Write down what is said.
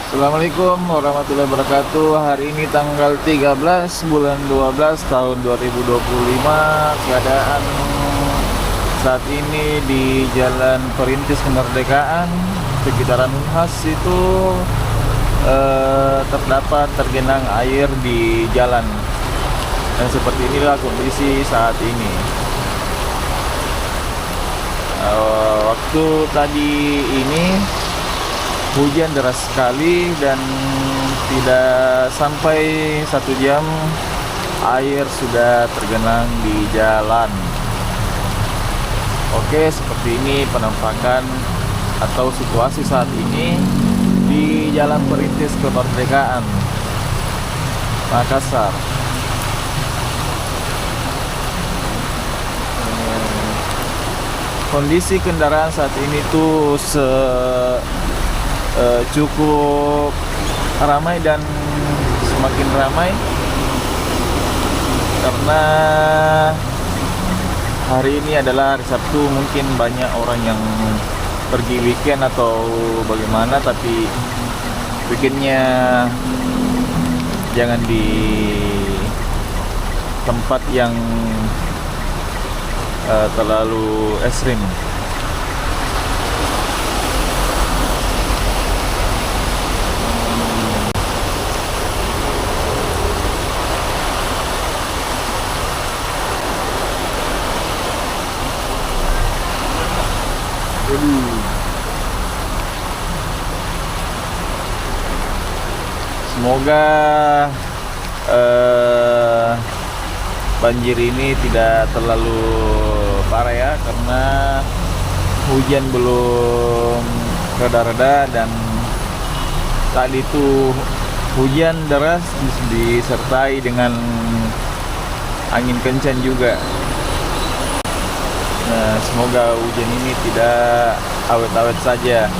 Assalamualaikum warahmatullahi wabarakatuh. Hari ini tanggal 13 bulan 12 tahun 2025. Keadaan saat ini di Jalan Perintis Kemerdekaan sekitaran Unhas itu tergenang air di jalan. Dan seperti inilah kondisi saat ini. Waktu tadi ini hujan deras sekali dan tidak sampai 1 jam air sudah tergenang di jalan. Oke, seperti ini penampakan atau situasi saat ini di Jalan Perintis Kemerdekaan, Makassar. Kondisi kendaraan saat ini tuh cukup ramai dan semakin ramai karena hari ini adalah hari Sabtu. Mungkin banyak orang yang pergi weekend atau bagaimana, tapi weekendnya jangan di tempat yang terlalu ekstrim. Semoga banjir ini tidak terlalu parah ya, karena hujan belum reda-reda dan tadi itu hujan deras disertai dengan angin kencang juga. Nah, semoga hujan ini tidak awet-awet saja.